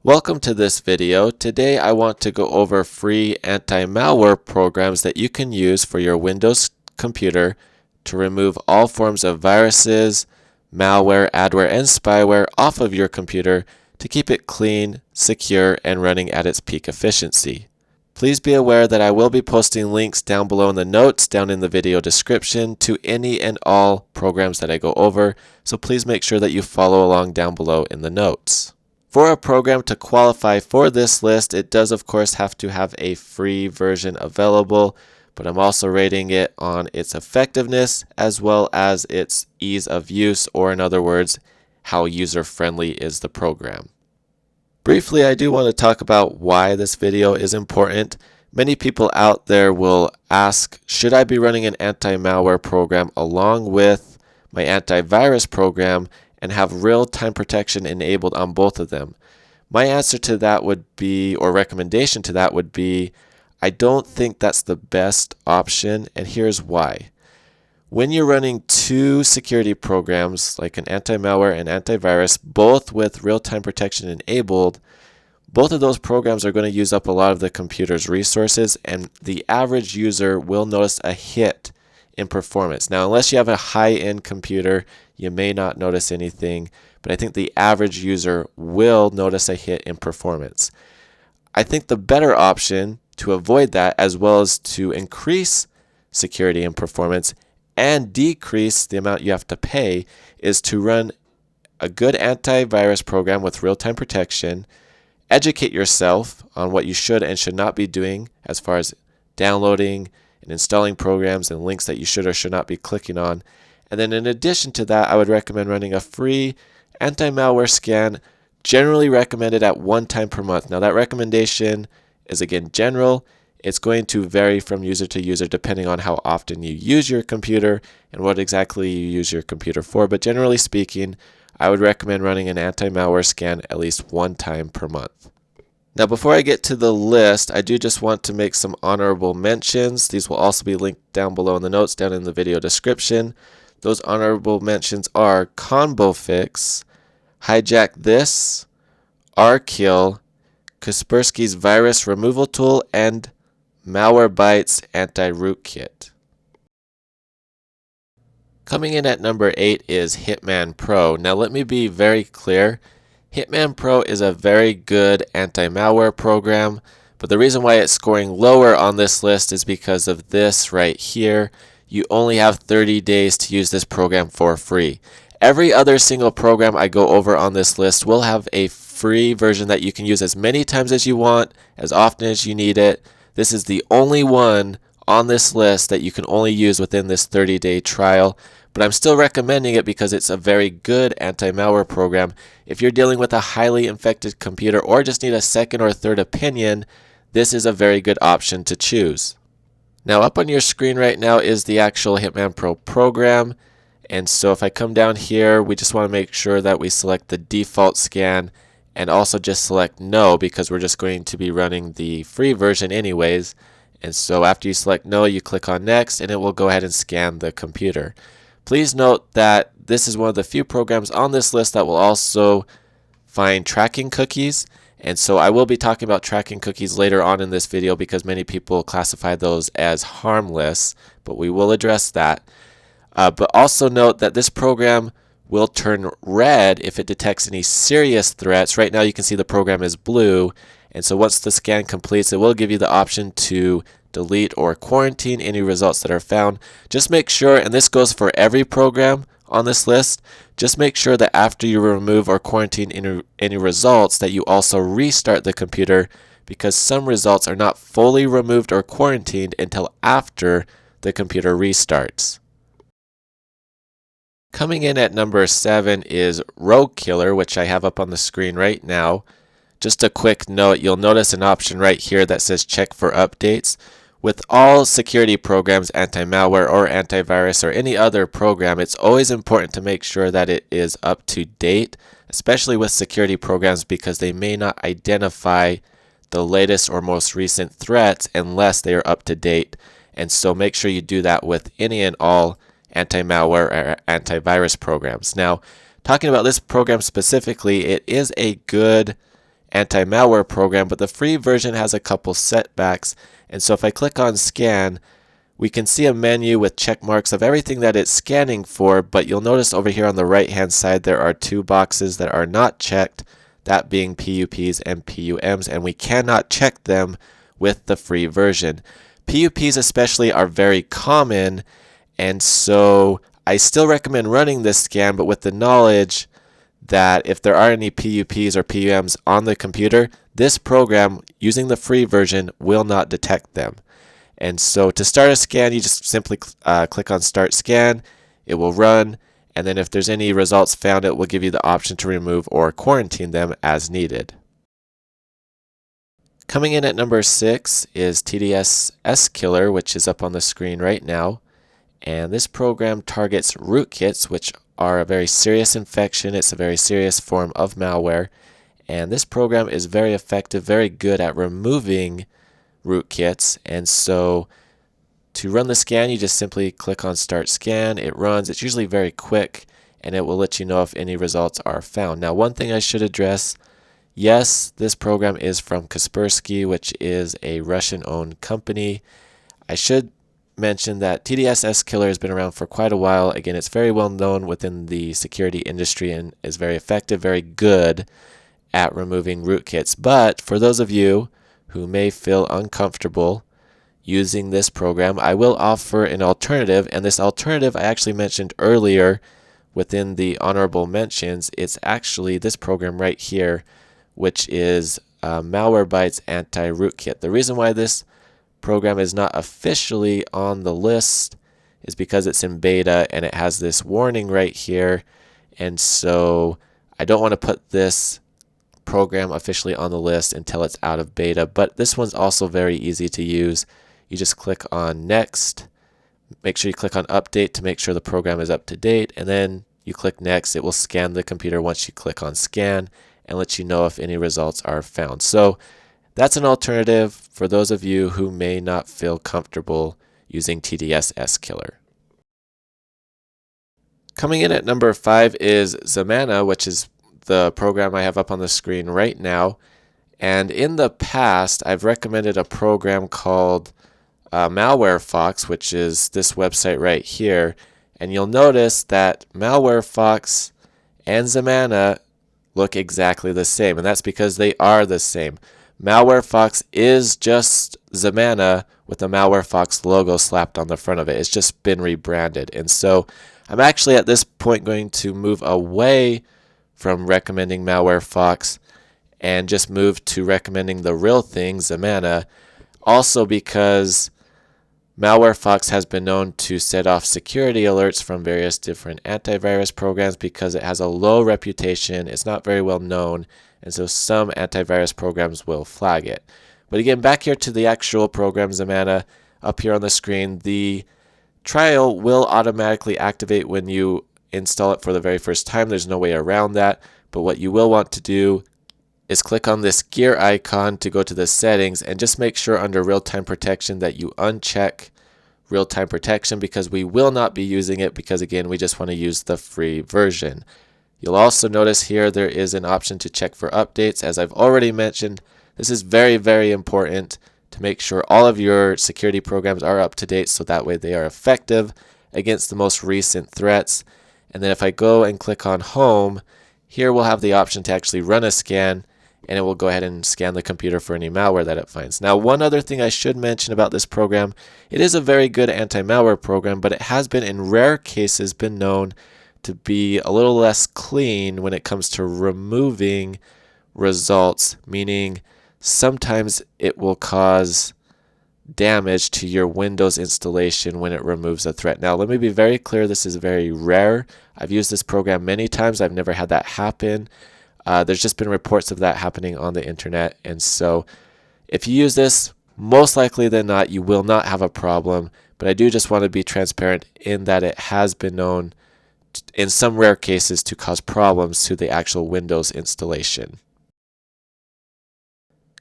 Welcome to this video. Today I want to go over free anti-malware programs that you can use for your Windows computer to remove all forms of viruses, malware, adware, and spyware off of your computer to keep it clean, secure, and running at its peak efficiency. Please be aware that I will be posting links down below in the notes down in the video description to any and all programs that I go over, so please make sure that you follow along down below in the notes. For a program to qualify for this list, it does of course have to have a free version available, but I'm also rating it on its effectiveness as well as its ease of use, or in other words, how user-friendly is the program. Briefly, I do want to talk about why this video is important. Many people out there will ask, should I be running an anti-malware program along with my antivirus program and have real-time protection enabled on both of them? My answer to that would be, or recommendation to that would be, I don't think that's the best option, and here's why. When you're running two security programs, like an anti-malware and antivirus, both with real-time protection enabled, both of those programs are going to use up a lot of the computer's resources, and the average user will notice a hit in performance. Now, unless you have a high-end computer, you may not notice anything, but I think the average user will notice a hit in performance. I think the better option to avoid that, as well as to increase security and performance and decrease the amount you have to pay, is to run a good antivirus program with real-time protection, educate yourself on what you should and should not be doing as far as downloading and installing programs and links that you should or should not be clicking on. And then in addition to that, I would recommend running a free anti-malware scan, generally recommended at 1 time per month. Now that recommendation is again general. It's going to vary from user to user depending on how often you use your computer and what exactly you use your computer for. But generally speaking, I would recommend running an anti-malware scan at least 1 time per month. Now before I get to the list, I do just want to make some honorable mentions. These will also be linked down below in the notes down in the video description. Those honorable mentions are ComboFix, Hijack This, RKill, Kaspersky's Virus Removal Tool, and Malwarebytes Anti-Rootkit. Coming in at number 8 is Hitman Pro. Now let me be very clear. Hitman Pro is a very good anti-malware program, but the reason why it's scoring lower on this list is because of this right here. You only have 30 days to use this program for free. Every other single program I go over on this list will have a free version that you can use as many times as you want, as often as you need it. This is the only one on this list that you can only use within this 30-day trial, but I'm still recommending it because it's a very good anti-malware program. If you're dealing with a highly infected computer or just need a second or third opinion, this is a very good option to choose. Now up on your screen right now is the actual Hitman Pro program, and so if I come down here, we just want to make sure that we select the default scan and also just select no, because we're just going to be running the free version anyways. And so after you select no, you click on next and it will go ahead and scan the computer. Please note that this is one of the few programs on this list that will also find tracking cookies. And so I will be talking about tracking cookies later on in this video because many people classify those as harmless, but we will address that. But also note that this program will turn red if it detects any serious threats. Right now you can see the program is blue, and so once the scan completes, it will give you the option to delete or quarantine any results that are found. Just make sure, and this goes for every program on this list, just make sure that after you remove or quarantine any results that you also restart the computer, because some results are not fully removed or quarantined until after the computer restarts. Coming in at number 7 is RogueKiller, which I have up on the screen right now. Just a quick note, you'll notice an option right here that says check for updates. With all security programs, anti-malware or antivirus or any other program, it's always important to make sure that it is up to date, especially with security programs, because they may not identify the latest or most recent threats unless they are up to date. And so make sure you do that with any and all anti-malware or antivirus programs. Now, talking about this program specifically, it is a good anti-malware program, but the free version has a couple setbacks. And so if I click on scan, we can see a menu with check marks of everything that it's scanning for, but you'll notice over here on the right hand side there are two boxes that are not checked, that being PUPs and PUMs, and we cannot check them with the free version. PUPs especially are very common, and so I still recommend running this scan, but with the knowledge that if there are any PUPs or PUMs on the computer, this program using the free version will not detect them. And so to start a scan, you just simply click on Start Scan. It will run, and then if there's any results found, it will give you the option to remove or quarantine them as needed. Coming in at number 6 is TDSSKILLER, which is up on the screen right now. And this program targets rootkits, which are a very serious infection. It's a very serious form of malware. And this program is very effective, very good at removing rootkits. And so to run the scan, you just simply click on Start Scan. It runs. It's usually very quick, and it will let you know if any results are found. Now, one thing I should address, yes, this program is from Kaspersky, which is a Russian-owned company. I should mention that TDSSKILLER has been around for quite a while. Again, it's very well known within the security industry and is very effective, very good at removing rootkits. But for those of you who may feel uncomfortable using this program, I will offer an alternative, and this alternative I actually mentioned earlier within the honorable mentions. It's actually this program right here, which is Malwarebytes Anti-Rootkit. The reason why this program is not officially on the list is because it's in beta and it has this warning right here, and so I don't want to put this program officially on the list until it's out of beta. But this one's also very easy to use. You just click on Next, make sure you click on Update to make sure the program is up to date, and then you click Next. It will scan the computer once you click on Scan and let you know if any results are found. So that's an alternative for those of you who may not feel comfortable using TDSSKILLER. Coming in at number 5 is Zemana, which is the program I have up on the screen right now. And in the past, I've recommended a program called Malwarefox, which is this website right here. And you'll notice that Malwarefox and Zemana look exactly the same, and that's because they are the same. Malwarefox is just Zemana with the Malwarefox logo slapped on the front of it. It's just been rebranded. And so I'm actually at this point going to move away from recommending Malwarefox and just move to recommending the real thing, Zemana, also because Malwarefox has been known to set off security alerts from various different antivirus programs because it has a low reputation. It's not very well known, and so some antivirus programs will flag it. But again, back here to the actual program, Zemana, up here on the screen, the trial will automatically activate when you install it for the very first time. There's no way around that. But what you will want to do is click on this gear icon to go to the settings and just make sure under real-time protection that you uncheck real-time protection, because we will not be using it because again we just want to use the free version. You'll also notice here there is an option to check for updates. As I've already mentioned, this is very, very important to make sure all of your security programs are up to date so that way they are effective against the most recent threats. And then if I go and click on Home, here we'll have the option to actually run a scan, and it will go ahead and scan the computer for any malware that it finds. Now, one other thing I should mention about this program, it is a very good anti-malware program, but it has been in rare cases been known to be a little less clean when it comes to removing results, meaning sometimes it will cause damage to your Windows installation when it removes a threat. Now, let me be very clear, this is very rare. I've used this program many times. I've never had that happen. There's just been reports of that happening on the internet, and so if you use this, most likely than not, you will not have a problem. But I do just want to be transparent in that it has been known in some rare cases to cause problems to the actual Windows installation.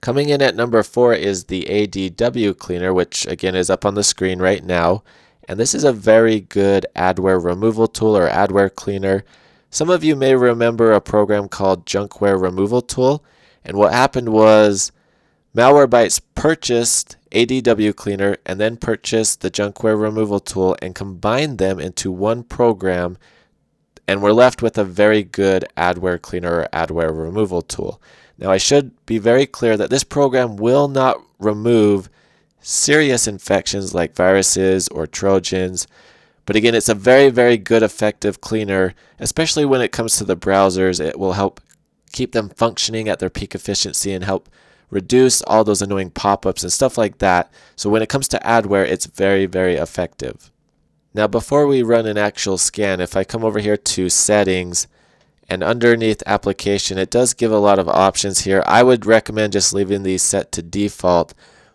Coming in at number 4 is the AdwCleaner, which again is up on the screen right now. And this is a very good adware removal tool, or adware cleaner. Some of you may remember a program called Junkware Removal Tool, And what happened was Malwarebytes purchased AdwCleaner and then purchased the junkware removal tool and combined them into one program, and we're left with a very good AdwCleaner or adware removal tool. Now I should be very clear that this program will not remove serious infections like viruses or Trojans, but again, it's a very, very good effective cleaner, especially when it comes to the browsers. It will help keep them functioning at their peak efficiency and help reduce all those annoying pop-ups and stuff like that. So when it comes to adware, it's very, very effective. Now before we run an actual scan, if I come over here to settings and underneath application, it does give a lot of options here. I would recommend just leaving these set to default,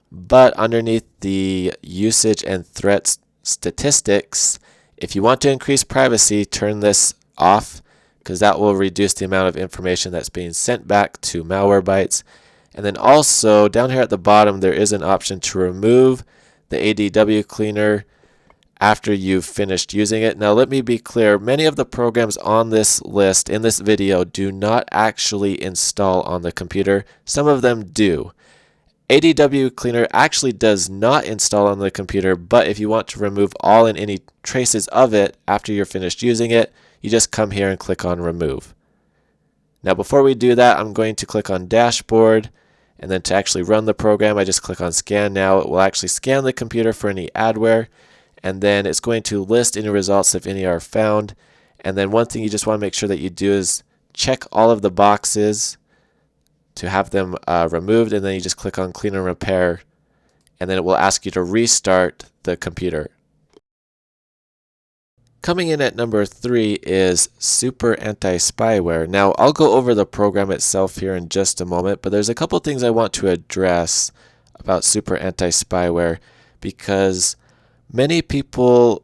but underneath the usage and threat statistics, if you want to increase privacy, turn this off, because that will reduce the amount of information that's being sent back to Malwarebytes. And then also down here at the bottom, there is an option to remove the AdwCleaner after you've finished using it. Now let me be clear, many of the programs on this list in this video do not actually install on the computer. Some of them do. AdwCleaner actually does not install on the computer, but if you want to remove all and any traces of it after you're finished using it, you just come here and click on remove. Now before we do that, I'm going to click on dashboard, and then to actually run the program, I just click on scan now. It will actually scan the computer for any adware, and then it's going to list any results if any are found. And then one thing you just want to make sure that you do is check all of the boxes to have them removed, and then you just click on clean and repair, and then it will ask you to restart the computer. Coming in at number 3 is SUPERAntiSpyware. Now I'll go over the program itself here in just a moment, but there's a couple things I want to address about SUPERAntiSpyware, because many people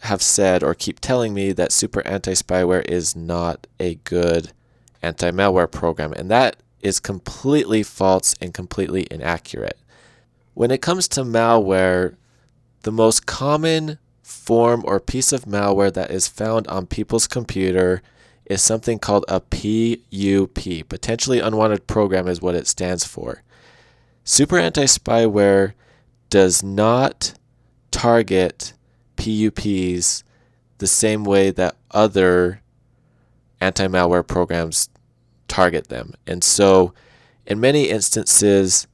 have said or keep telling me that SUPERAntiSpyware is not a good anti-malware program, and that is completely false and completely inaccurate. When it comes to malware, the most common form or piece of malware that is found on people's computer is something called a PUP. Potentially unwanted program is what it stands for. SUPERAntiSpyware does not target PUPs the same way that other anti-malware programs target them. And so in many instances,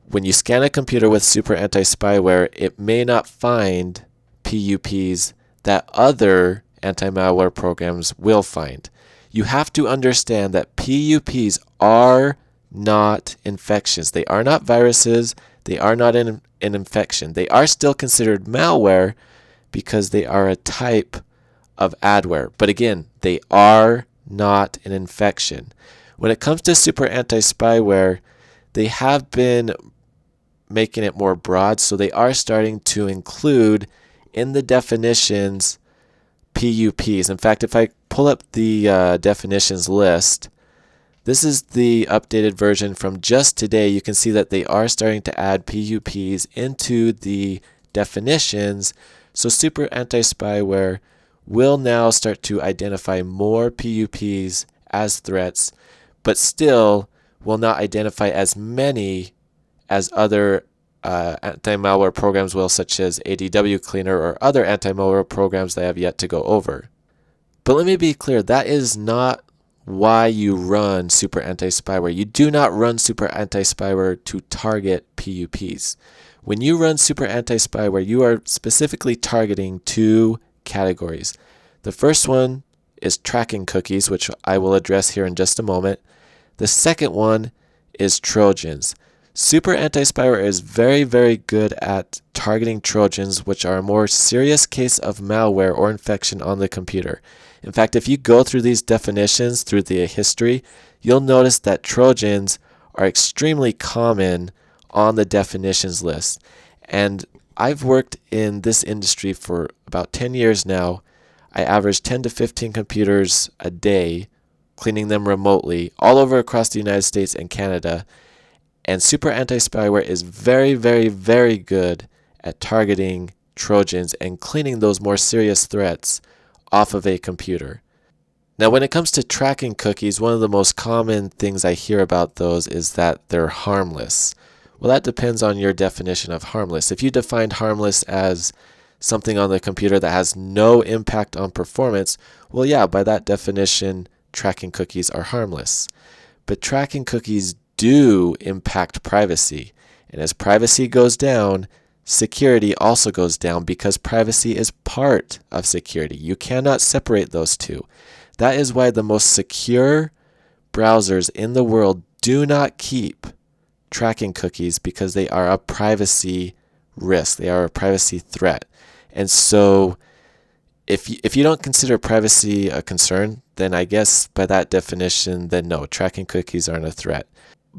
when you scan a computer with SUPERAntiSpyware, it may not find PUPs that other anti-malware programs will find. You have to understand that PUPs are not infections. They are not viruses. They are not an infection. They are still considered malware because they are a type of adware. But again, they are not an infection. When it comes to SUPERAntiSpyware, they have been making it more broad, so they are starting to include in the definitions PUPs. In fact, if I pull up the definitions list, this is the updated version from just today. You can see that they are starting to add PUPs into the definitions. So SUPERAntiSpyware will now start to identify more PUPs as threats, but still will not identify as many as other anti-malware programs will, such as AdwCleaner or other anti-malware programs that I have yet to go over. But let me be clear, that is not why you run SUPERAntiSpyware. You do not run SUPERAntiSpyware to target PUPs. When you run SUPERAntiSpyware, you are specifically targeting two categories. The first one is tracking cookies, which I will address here in just a moment. The second one is Trojans. SUPERAntiSpyware is very, very good at targeting Trojans, which are a more serious case of malware or infection on the computer. In fact, if you go through these definitions through the history, you'll notice that Trojans are extremely common on the definitions list. And I've worked in this industry for about 10 years now. I average 10 to 15 computers a day, cleaning them remotely all over across the United States and Canada. And SUPERAntiSpyware is very, very, very good at targeting Trojans and cleaning those more serious threats off of a computer. Now, when it comes to tracking cookies, one of the most common things I hear about those is that they're harmless. Well, that depends on your definition of harmless. If you defined harmless as something on the computer that has no impact on performance, well, yeah, by that definition, tracking cookies are harmless. But tracking cookies do impact privacy. And as privacy goes down, security also goes down because privacy is part of security. You cannot separate those two. That is why the most secure browsers in the world do not keep tracking cookies, because they are a privacy risk. They are a privacy threat. And so if you don't consider privacy a concern, then I guess by that definition, then no, tracking cookies aren't a threat.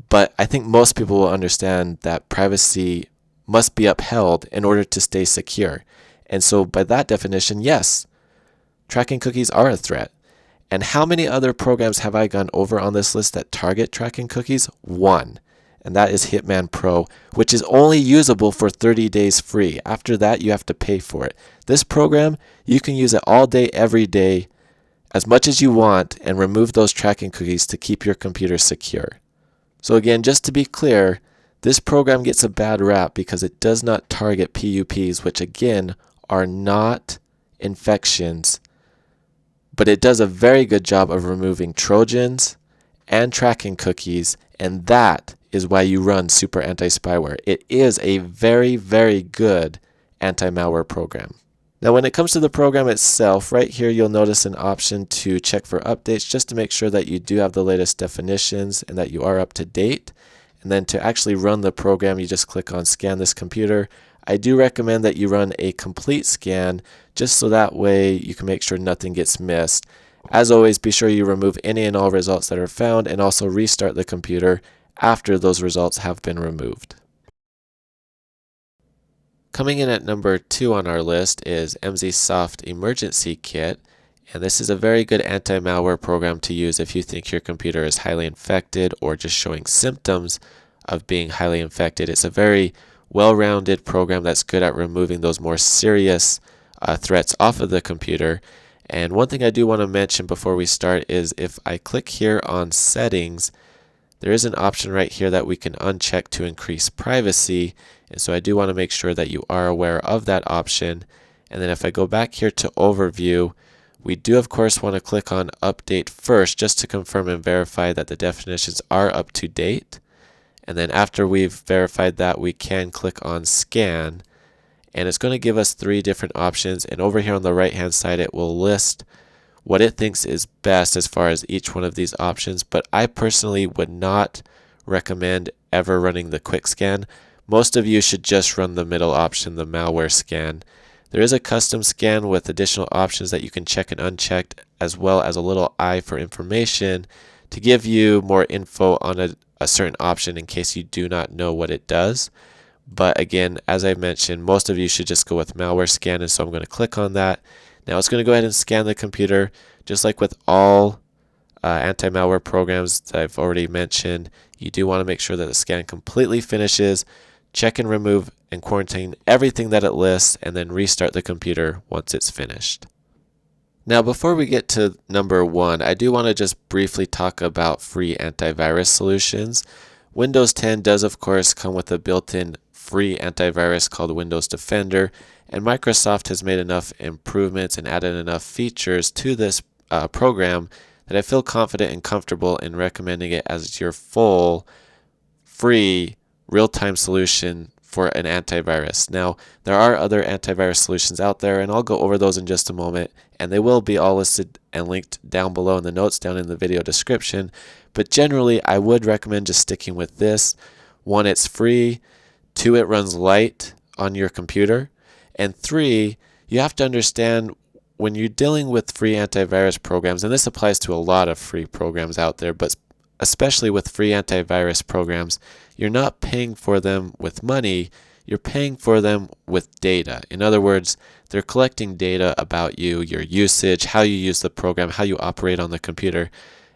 But I think most people will understand that privacy must be upheld in order to stay secure. And so by that definition, yes, tracking cookies are a threat. And how many other programs have I gone over on this list that target tracking cookies? One. And that is Hitman Pro, which is only usable for 30 days free. After that, you have to pay for it. This program, you can use it all day, every day, as much as you want, and remove those tracking cookies to keep your computer secure. So again, just to be clear, this program gets a bad rap because it does not target PUPs, which again are not infections, but it does a very good job of removing Trojans and tracking cookies, and that is why you run SUPERAntiSpyware. It is a very, very good anti-malware program. Now, when it comes to the program itself, right here you'll notice an option to check for updates just to make sure that you do have the latest definitions and that you are up to date. And then to actually run the program, you just click on Scan this computer. I do recommend that you run a complete scan just so that way you can make sure nothing gets missed. As always, be sure you remove any and all results that are found and also restart the computer after those results have been removed. Coming in at number 2 on our list is Emsisoft Emergency Kit, and this is a very good anti-malware program to use if you think your computer is highly infected or just showing symptoms of being highly infected. It's a very well-rounded program that's good at removing those more serious threats off of the computer. And one thing I do want to mention before we start is if I click here on Settings, there is an option right here that we can uncheck to increase privacy, and so I do want to make sure that you are aware of that option. And then if I go back here to Overview, we do of course want to click on Update first just to confirm and verify that the definitions are up to date. And then after we've verified that, we can click on Scan, and it's going to give us 3 different options, and over here on the right hand side it will list what it thinks is best as far as each one of these options. But I personally would not recommend ever running the quick scan. Most of you should just run the middle option, the malware scan. There is a custom scan with additional options that you can check and uncheck, as well as a little eye for information to give you more info on a certain option in case you do not know what it does. But again, as I mentioned, most of you should just go with malware scan, and so I'm going to click on that. Now it's going to go ahead and scan the computer, just like with all anti-malware programs that I've already mentioned. You do want to make sure that the scan completely finishes, check and remove and quarantine everything that it lists, and then restart the computer once it's finished. Now before we get to number 1, I do want to just briefly talk about free antivirus solutions. Windows 10 does of course come with a built-in free antivirus called Windows Defender, and Microsoft has made enough improvements and added enough features to this program that I feel confident and comfortable in recommending it as your full free real-time solution for an antivirus. Now, there are other antivirus solutions out there, and I'll go over those in just a moment, and they will be all listed and linked down below in the notes down in the video description. But generally, I would recommend just sticking with this. 1, it's free. 2, it runs light on your computer. And 3, you have to understand when you're dealing with free antivirus programs, and this applies to a lot of free programs out there, but especially with free antivirus programs, you're not paying for them with money, you're paying for them with data. In other words, they're collecting data about you, your usage, how you use the program, how you operate on the computer,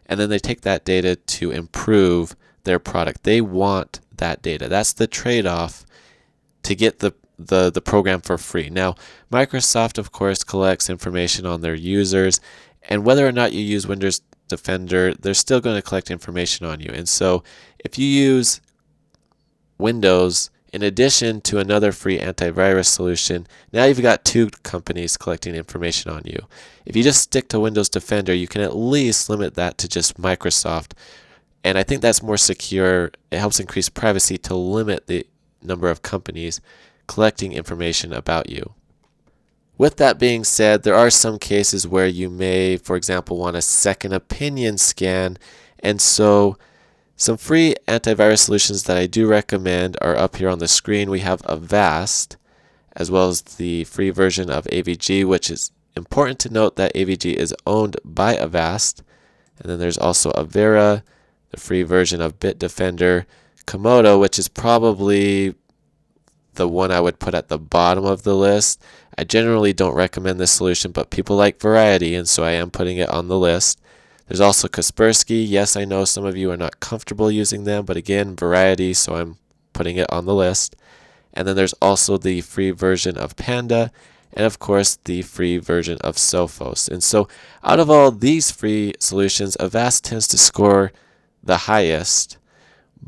and then they take that data to improve their product. They want that data. That's the trade-off to get the program for free. Now, Microsoft, of course, collects information on their users, And whether or not you use Windows Defender, they're still going to collect information on you. And so if you use Windows in addition to another free antivirus solution, now you've got two companies collecting information on you. If you just stick to Windows Defender, you can at least limit that to just Microsoft. And I think that's more secure. It helps increase privacy to limit the number of companies collecting information about you. With that being said, there are some cases where you may, for example, want a second opinion scan. And so some free antivirus solutions that I do recommend are up here on the screen. We have Avast, as well as the free version of AVG, which is important to note that AVG is owned by Avast. And then there's also Avera, the free version of Bitdefender, Komodo, which is probably the one I would put at the bottom of the list. I generally don't recommend this solution, but people like variety, and so I am putting it on the list. There's also Kaspersky. Yes, I know some of you are not comfortable using them, but again, variety, so I'm putting it on the list. And then there's also the free version of Panda, and of course the free version of Sophos. And so out of all these free solutions, Avast tends to score the highest.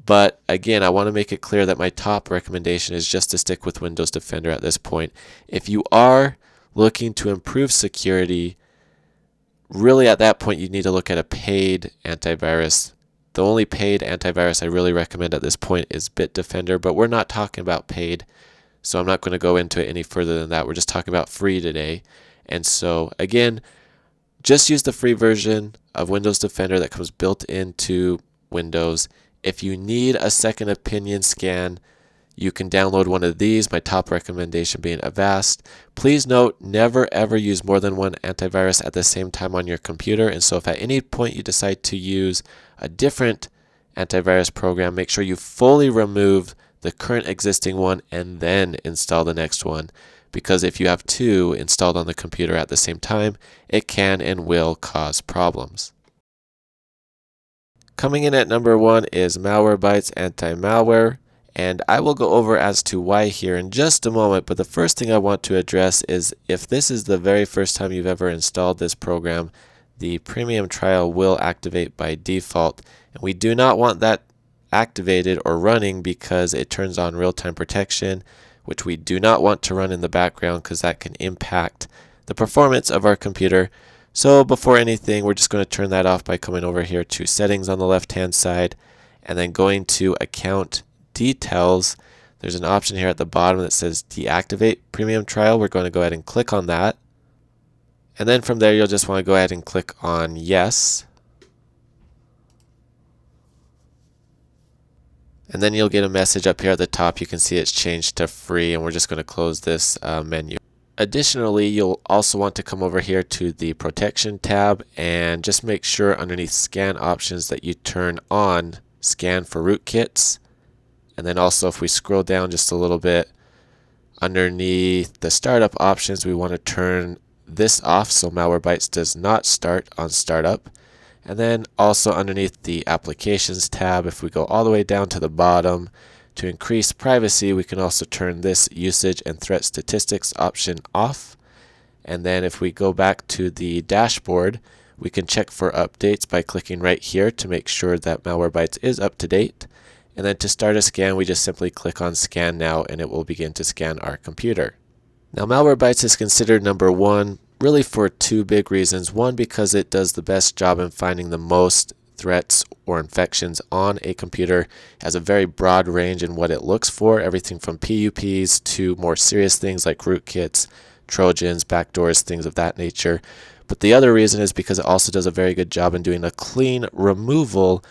But again, I want to make it clear that my top recommendation is just to stick with Windows Defender at this point. If you are looking to improve security, really at that point you need to look at a paid antivirus. The only paid antivirus I really recommend at this point is Bitdefender, but we're not talking about paid, so I'm not going to go into it any further than that. We're just talking about free today. And so again, just use the free version of Windows Defender that comes built into Windows. If you need a second opinion scan, you can download one of these, my top recommendation being Avast. Please note, never ever use more than one antivirus at the same time on your computer. And so if at any point you decide to use a different antivirus program, make sure you fully remove the current existing one and then install the next one. Because if you have two installed on the computer at the same time, it can and will cause problems. Coming in at number 1 is Malwarebytes Anti-Malware, and I will go over as to why here in just a moment, but the first thing I want to address is if this is the very first time you've ever installed this program, the premium trial will activate by default, and we do not want that activated or running because it turns on real-time protection, which we do not want to run in the background because that can impact the performance of our computer. So before anything, we're just going to turn that off by coming over here to settings on the left hand side and then going to account details. There's an option here at the bottom that says deactivate premium trial. We're going to go ahead and click on that. And then from there, you'll just want to go ahead and click on yes. And then you'll get a message up here at the top. You can see it's changed to free, and we're just going to close this menu. Additionally, you'll also want to come over here to the protection tab and just make sure underneath scan options that you turn on scan for rootkits. And then also if we scroll down just a little bit, underneath the startup options, we want to turn this off so Malwarebytes does not start on startup. And then also underneath the applications tab, if we go all the way down to the bottom, to increase privacy, we can also turn this usage and threat statistics option off. And then if we go back to the dashboard, we can check for updates by clicking right here to make sure that Malwarebytes is up to date. And then to start a scan, we just simply click on Scan Now and it will begin to scan our computer. Now Malwarebytes is considered number 1 really for 2 big reasons. One, because it does the best job in finding the most threats or infections on a computer. It has a very broad range in what it looks for, everything from PUPs to more serious things like rootkits, Trojans, backdoors, things of that nature. But the other reason is because it also does a very good job in doing a clean removal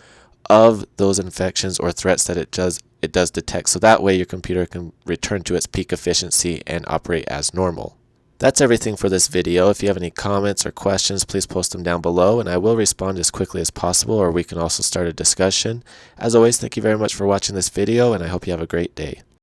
of those infections or threats that it does detect, so that way your computer can return to its peak efficiency and operate as normal. That's everything for this video. If you have any comments or questions, please post them down below and I will respond as quickly as possible, or we can also start a discussion. As always, thank you very much for watching this video and I hope you have a great day.